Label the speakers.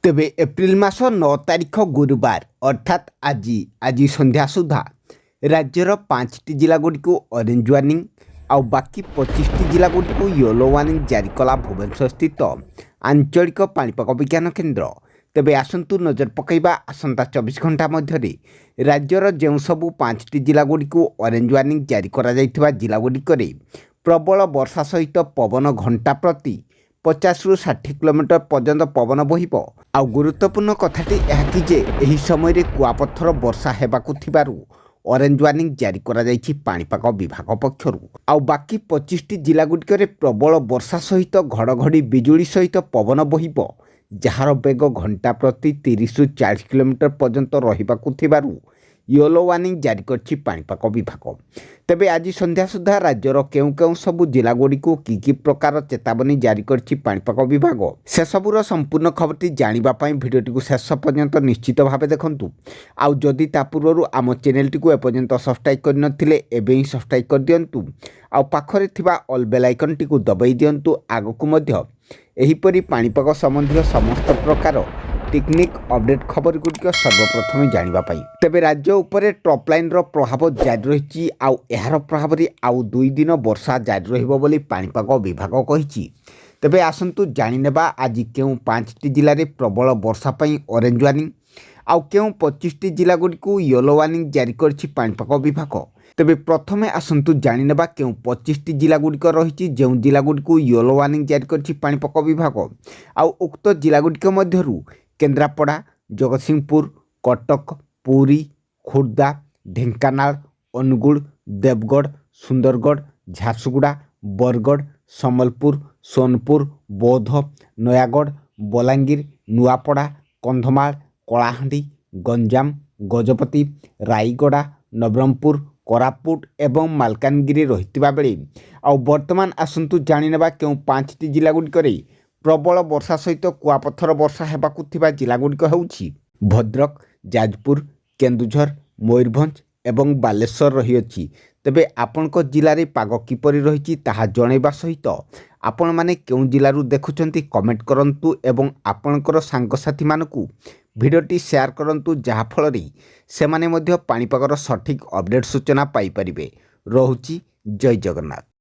Speaker 1: तेबे एप्रिल मास 9 तारिख गुरुवार अर्थात आज संध्या सुधा राज्यर 5टी जिलागुड़ी को ऑरेंज वार्निंग आउ बाकी 25टी जिलागुड़ी को येलो वार्निंग जारी कला भुवनेश्वर स्थित आंचलिक पाणीपाग विज्ञान केन्द्र। तेबे आसंतु नजर पकईबा आसंता 24 घंटा मध्य राज्यर जो सबू 5टी जिलागुड़ी को ऑरेंज वार्निंग जारी करा जाइथिबा जिलागुड़िकरे प्रबल वर्षा सहित पवन घंटा प्रति 50 ରୁ 60 किलोमीटर पर्यंत पवन बहिब। आउ गुरुत्वपूर्ण कथाटी यह कि जे एही समय रे कुआपत्थर वर्षा हेबाकु थिबारु ऑरेंज वार्निंग जारी करा जाइछि पाणीपाग विभाग पक्षरु। आउ बाकी 25टी जिलागुड़िकरे प्रबल वर्षा सहित घड़घड़ी बिजुली सहित पवन बहिब, जार बेग घंटा प्रति 30 ରୁ 40 किलोमीटर पर्यंत रहिबाकु थिबारु येलो वार्निंग जारी करछि पाणीपाग विभाग। तेबे आज संध्या सुधा राज्यर केउ केउ सबु जिलागुड़ी को कि प्रकार चेतावनी जारी करछि पाणीपाग विभाग से सबुर संपूर्ण खबरटी जानिबा पई भिडियोटी को शेष पर्यंत निश्चित भावे देखंतु। आउ जदि ता पूर्वरु आम चैनलटी को एपर्यंत सब्सक्राइब कर नथिले एबे ही सब्सक्राइब कर दियंतु। आउ पाखरे थिबा ऑल बेल आइकनटी को दबाई दियंतु। आगकु मध्य एहीपरि पाणीपाग संबंधी समस्त प्रकार टेक्निक अपडेट खबर गुड़िक सर्वप्रथम जानिबा पाई। तेबे राज्य उपरे टॉप लाइन रो प्रभाव जारी रहिछि। आउ एहार प्रभाव रे आउ 2 दिन वर्षा जारी रहिबो बोली पाणीपाग विभाग कहिछि। तेबे आसंतु जानि नेबा आज केउ 5टी जिल्ला रे प्रबल वर्षा पई ऑरेंज वार्निंग आउ केउ 25टी जिल्ला गुड़िक येलो वार्निंग जारी करछि पाणीपाग विभाग। तेबे प्रथमे आसंतु जानि नेबा केउ 25टी जिल्ला गुड़िक रहिछि जेउ जिल्ला गुड़िक येलो वार्निंग जारी करछि पाणीपाग विभाग। आउ उक्त जिल्ला गुड़िक मध्यरु केन्द्रापड़ा, जगतसिंहपुर, कटक, पुरी, खोर्धा, ढेंकानाल, अनुगुल, देवगढ़, सुंदरगढ़, झारसुगुड़ा, बरगढ़, सम्बलपुर, सोनपुर, बौद्ध, नयागढ़, बलांगीर, नुआपड़ा, कंधमाल, कलाहांडी, गंजाम, गजपति, रायगड़ा, नवरंगपुर, कोरापुट एवं मालकानगिरी रहितबा बेले आउ वर्तमान आसंतु जानि नेबा केउ 5टी जिल्ला गुड़िकरे प्रबल वर्षा सहित कुआपत्थर वर्षा हेबाकु थिबा जिलागुड़िक हेउछि भद्रक, जाजपुर, केन्दुझर, मयूरभंज एवं बालेश्वर रहिअछि। तेबे आपणक जिल्ला रे पाग किपरि रहिछि ताहा जणैबा सहित आपण माने केउ जिल्लारु देखुछन्ति कमेंट करंतु एवं आपणकर सांगसाथी मानकु भिडियोटी शेयर करंतु, जहा फल रे सेमाने मध्य पाणीपागर सठिक अपडेट सूचना पाई परिबे। रहुछि जय जगन्नाथ।